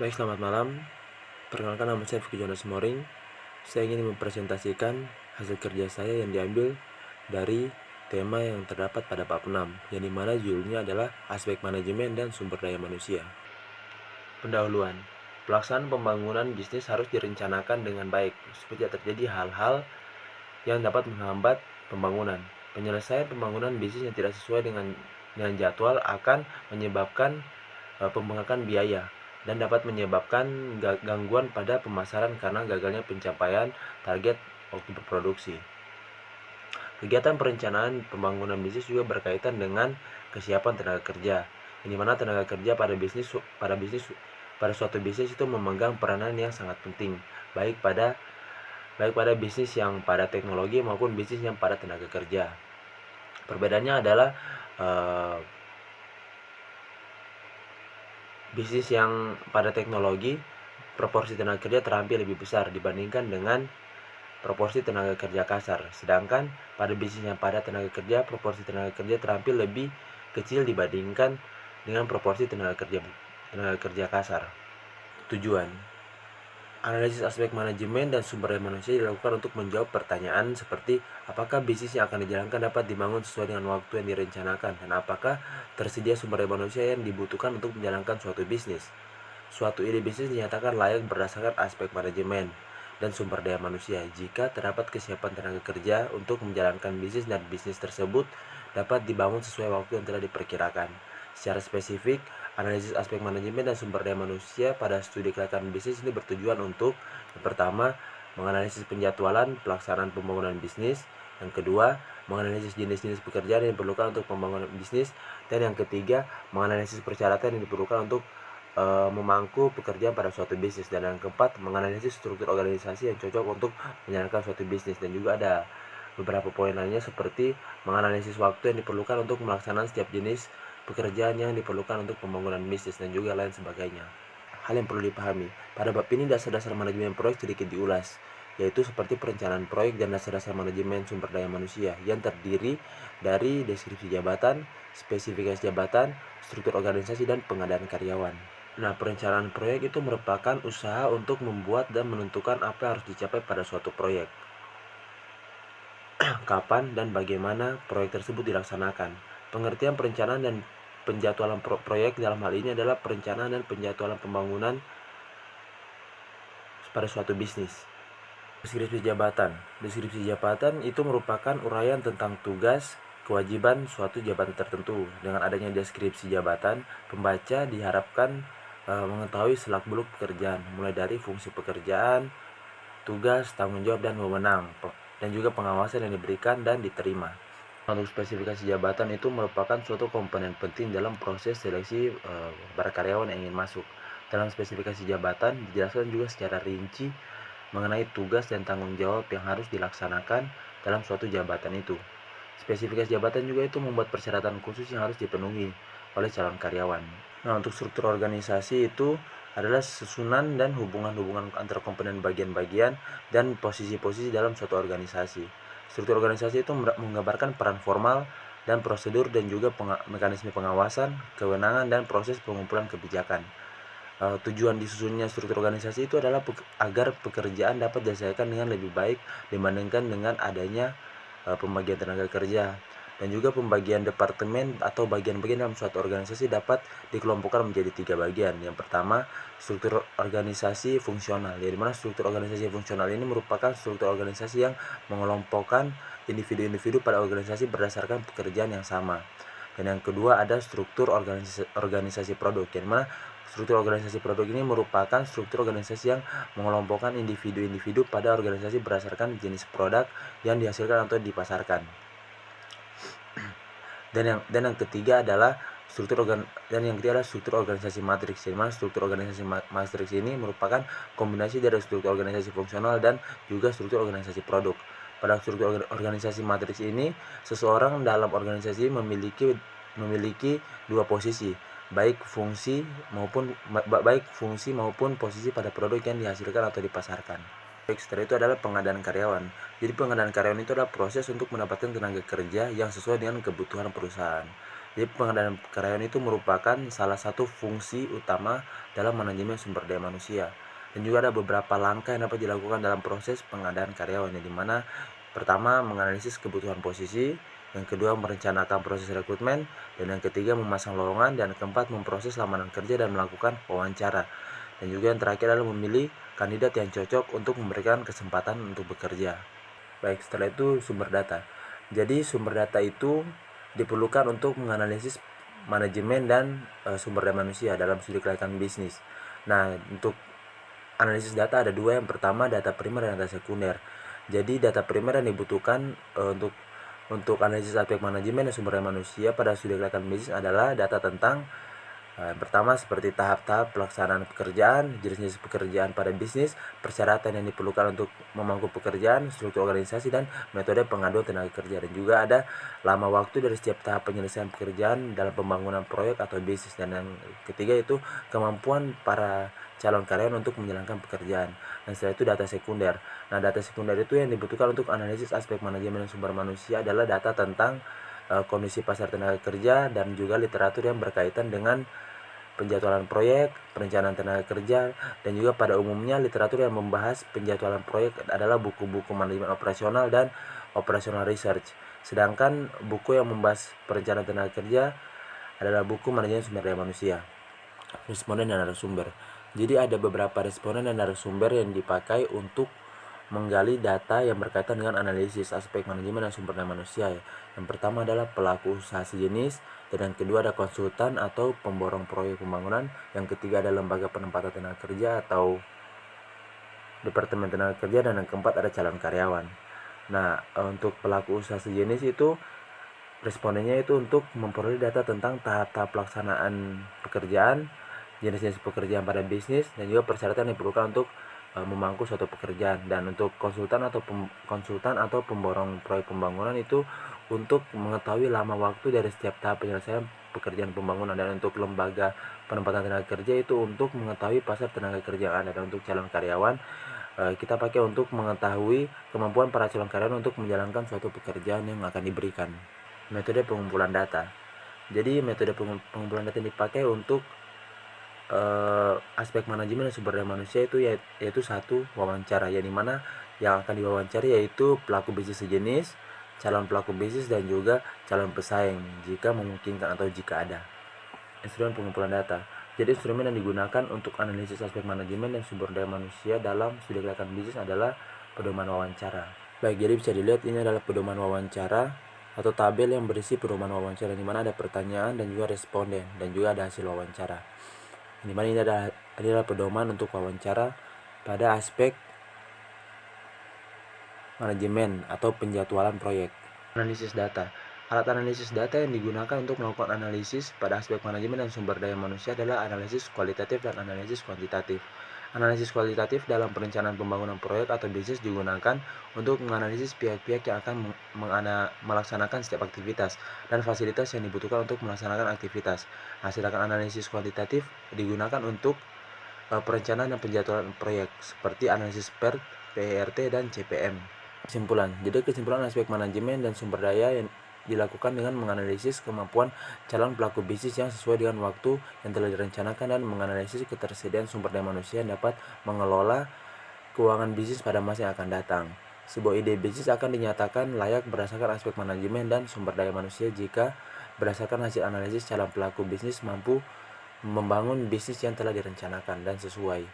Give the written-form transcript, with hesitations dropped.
Baik, selamat malam. Perkenalkan, nama saya Fikri Jonas Moring. Saya ingin mempresentasikan hasil kerja saya yang diambil dari tema yang terdapat pada bab 6, yang dimana judulnya adalah aspek manajemen dan sumber daya manusia. Pendahuluan. Pelaksanaan pembangunan bisnis harus direncanakan dengan baik, supaya tidak terjadi hal-hal yang dapat menghambat pembangunan. Penyelesaian pembangunan bisnis yang tidak sesuai dengan jadwal akan menyebabkan pembengkakan biaya dan dapat menyebabkan gangguan pada pemasaran karena gagalnya pencapaian target waktu berproduksi. Kegiatan perencanaan pembangunan bisnis juga berkaitan dengan kesiapan tenaga kerja, di mana tenaga kerja pada suatu bisnis itu memegang peranan yang sangat penting, baik pada bisnis yang pada teknologi maupun bisnis yang pada tenaga kerja. Perbedaannya adalah bisnis yang pada teknologi, proporsi tenaga kerja terampil lebih besar dibandingkan dengan proporsi tenaga kerja kasar. Sedangkan pada bisnis yang pada tenaga kerja, proporsi tenaga kerja terampil lebih kecil dibandingkan dengan proporsi tenaga kerja kasar. Tujuan: analisis aspek manajemen dan sumber daya manusia dilakukan untuk menjawab pertanyaan seperti apakah bisnis yang akan dijalankan dapat dibangun sesuai dengan waktu yang direncanakan, dan apakah tersedia sumber daya manusia yang dibutuhkan untuk menjalankan suatu bisnis. Suatu ide bisnis dinyatakan layak berdasarkan aspek manajemen dan sumber daya manusia jika terdapat kesiapan tenaga kerja untuk menjalankan bisnis dan bisnis tersebut dapat dibangun sesuai waktu yang telah diperkirakan. Secara spesifik, analisis aspek manajemen dan sumber daya manusia pada studi kelayakan bisnis ini bertujuan untuk yang pertama, menganalisis penjadwalan pelaksanaan pembangunan bisnis, yang kedua, menganalisis jenis-jenis pekerjaan yang diperlukan untuk pembangunan bisnis, dan yang ketiga, menganalisis persyaratan yang diperlukan untuk memangku pekerjaan pada suatu bisnis, dan yang keempat, menganalisis struktur organisasi yang cocok untuk menjalankan suatu bisnis. Dan juga ada beberapa poin lainnya seperti menganalisis waktu yang diperlukan untuk melaksanakan setiap jenis pekerjaan yang diperlukan untuk pembangunan bisnis, dan juga lain sebagainya. Hal yang perlu dipahami pada bab ini, dasar-dasar manajemen proyek sedikit diulas, yaitu seperti perencanaan proyek dan dasar-dasar manajemen sumber daya manusia yang terdiri dari deskripsi jabatan, spesifikasi jabatan, struktur organisasi, dan pengadaan karyawan. Nah, perencanaan proyek itu merupakan usaha untuk membuat dan menentukan apa yang harus dicapai pada suatu proyek, kapan dan bagaimana proyek tersebut dilaksanakan. Pengertian perencanaan dan penjadwalan proyek dalam hal ini adalah perencanaan dan penjadwalan pembangunan pada suatu bisnis. Deskripsi jabatan. Deskripsi jabatan itu merupakan uraian tentang tugas, kewajiban suatu jabatan tertentu. Dengan adanya deskripsi jabatan, pembaca diharapkan mengetahui selak-beluk pekerjaan, mulai dari fungsi pekerjaan, tugas, tanggung jawab, dan wewenang, dan juga pengawasan yang diberikan dan diterima. Untuk spesifikasi jabatan itu merupakan suatu komponen penting dalam proses seleksi para karyawan yang ingin masuk. Dalam spesifikasi jabatan dijelaskan juga secara rinci mengenai tugas dan tanggung jawab yang harus dilaksanakan dalam suatu jabatan itu. Spesifikasi jabatan juga itu membuat persyaratan khusus yang harus dipenuhi oleh calon karyawan. Nah, untuk struktur organisasi itu adalah susunan dan hubungan-hubungan antar komponen bagian-bagian dan posisi-posisi dalam suatu organisasi. Struktur organisasi itu menggambarkan peran formal dan prosedur, dan juga mekanisme pengawasan, kewenangan, dan proses pengumpulan kebijakan. Tujuan disusunnya struktur organisasi itu adalah agar pekerjaan dapat diselesaikan dengan lebih baik dibandingkan dengan adanya pembagian tenaga kerja, dan juga pembagian departemen atau bagian-bagian dalam suatu organisasi dapat dikelompokkan menjadi 3 bagian. Yang pertama, struktur organisasi fungsional, di mana struktur organisasi fungsional ini merupakan struktur organisasi yang mengelompokkan individu-individu pada organisasi berdasarkan pekerjaan yang sama. Dan yang kedua, ada struktur organisasi produk, di mana struktur organisasi produk ini merupakan struktur organisasi yang mengelompokkan individu-individu pada organisasi berdasarkan jenis produk yang dihasilkan atau dipasarkan. Dan yang ketiga adalah struktur organisasi matriks, di mana struktur organisasi matriks ini merupakan kombinasi dari struktur organisasi fungsional dan juga struktur organisasi produk. Pada struktur organisasi matriks ini, seseorang dalam organisasi memiliki dua posisi, baik fungsi maupun posisi pada produk yang dihasilkan atau dipasarkan. Setelah itu adalah pengadaan karyawan. Jadi pengadaan karyawan itu adalah proses untuk mendapatkan tenaga kerja yang sesuai dengan kebutuhan perusahaan. Jadi pengadaan karyawan itu merupakan salah satu fungsi utama dalam manajemen sumber daya manusia. Dan juga ada beberapa langkah yang dapat dilakukan dalam proses pengadaan karyawan, di mana pertama menganalisis kebutuhan posisi, yang kedua merencanakan proses rekrutmen, dan yang ketiga memasang lowongan, dan keempat memproses lamaran kerja dan melakukan wawancara. Dan juga yang terakhir adalah memilih kandidat yang cocok untuk memberikan kesempatan untuk bekerja. Baik, setelah itu sumber data. Jadi sumber data itu diperlukan untuk menganalisis manajemen dan sumber daya manusia dalam studi kelayakan bisnis. Nah, untuk analisis data ada dua, yang pertama data primer dan data sekunder. Jadi data primer yang dibutuhkan untuk analisis aspek manajemen dan sumber daya manusia pada studi kelayakan bisnis adalah data tentang pertama seperti tahap-tahap pelaksanaan pekerjaan, jenis-jenis pekerjaan pada bisnis, persyaratan yang diperlukan untuk memangku pekerjaan, struktur organisasi, dan metode pengaduan tenaga kerja. Dan juga ada lama waktu dari setiap tahap penyelesaian pekerjaan dalam pembangunan proyek atau bisnis. Dan yang ketiga itu kemampuan para calon karyawan untuk menjalankan pekerjaan. Dan setelah itu data sekunder. Nah, data sekunder itu yang dibutuhkan untuk analisis aspek manajemen sumber manusia adalah data tentang kondisi pasar tenaga kerja dan juga literatur yang berkaitan dengan penjadwalan proyek, perencanaan tenaga kerja, dan juga pada umumnya literatur yang membahas penjadwalan proyek adalah buku-buku manajemen operasional dan operational research. Sedangkan buku yang membahas perencanaan tenaga kerja adalah buku manajemen sumber daya manusia. Responden dan narasumber. Jadi ada beberapa responden dan narasumber yang dipakai untuk menggali data yang berkaitan dengan analisis aspek manajemen dan sumber daya manusia. Yang pertama adalah pelaku usaha sejenis, dan yang kedua ada konsultan atau pemborong proyek pembangunan, yang ketiga ada lembaga penempatan tenaga kerja atau departemen tenaga kerja, dan yang keempat ada calon karyawan. Nah, untuk pelaku usaha sejenis itu respondennya itu untuk memperoleh data tentang tahap-tahap pelaksanaan pekerjaan, jenis-jenis pekerjaan pada bisnis, dan juga persyaratan yang diperlukan untuk memangku suatu pekerjaan. Dan untuk konsultan atau pemborong proyek pembangunan itu untuk mengetahui lama waktu dari setiap tahap penyelesaian pekerjaan pembangunan. Dan untuk lembaga penempatan tenaga kerja itu untuk mengetahui pasar tenaga kerja yang ada. Dan untuk calon karyawan kita pakai untuk mengetahui kemampuan para calon karyawan untuk menjalankan suatu pekerjaan yang akan diberikan. Metode pengumpulan data. Jadi metode pengumpulan data yang dipakai untuk aspek manajemen dan sumber daya manusia itu yaitu satu, wawancara, yang dimana yang akan diwawancari yaitu pelaku bisnis sejenis, calon pelaku bisnis, dan juga calon pesaing jika memungkinkan atau jika ada. Instrumen pengumpulan data. Jadi instrumen yang digunakan untuk analisis aspek manajemen dan sumber daya manusia dalam studi kelayakan bisnis adalah pedoman wawancara. Baik, jadi bisa dilihat ini adalah pedoman wawancara atau tabel yang berisi pedoman wawancara, di mana ada pertanyaan dan juga responden dan juga ada hasil wawancara. Di mana ini adalah pedoman untuk wawancara pada aspek manajemen atau penjadwalan proyek. Analisis data. Alat analisis data yang digunakan untuk melakukan analisis pada aspek manajemen dan sumber daya manusia adalah analisis kualitatif dan analisis kuantitatif. Analisis kualitatif dalam perencanaan pembangunan proyek atau bisnis digunakan untuk menganalisis pihak-pihak yang akan melaksanakan setiap aktivitas dan fasilitas yang dibutuhkan untuk melaksanakan aktivitas. Sedangkan analisis kuantitatif digunakan untuk perencanaan dan penjadwalan proyek seperti analisis PERT, PERT, dan CPM. Kesimpulan. Jadi kesimpulan aspek manajemen dan sumber daya yang dilakukan dengan menganalisis kemampuan calon pelaku bisnis yang sesuai dengan waktu yang telah direncanakan dan menganalisis ketersediaan sumber daya manusia yang dapat mengelola keuangan bisnis pada masa yang akan datang. Sebuah ide bisnis akan dinyatakan layak berdasarkan aspek manajemen dan sumber daya manusia jika berdasarkan hasil analisis calon pelaku bisnis mampu membangun bisnis yang telah direncanakan dan sesuai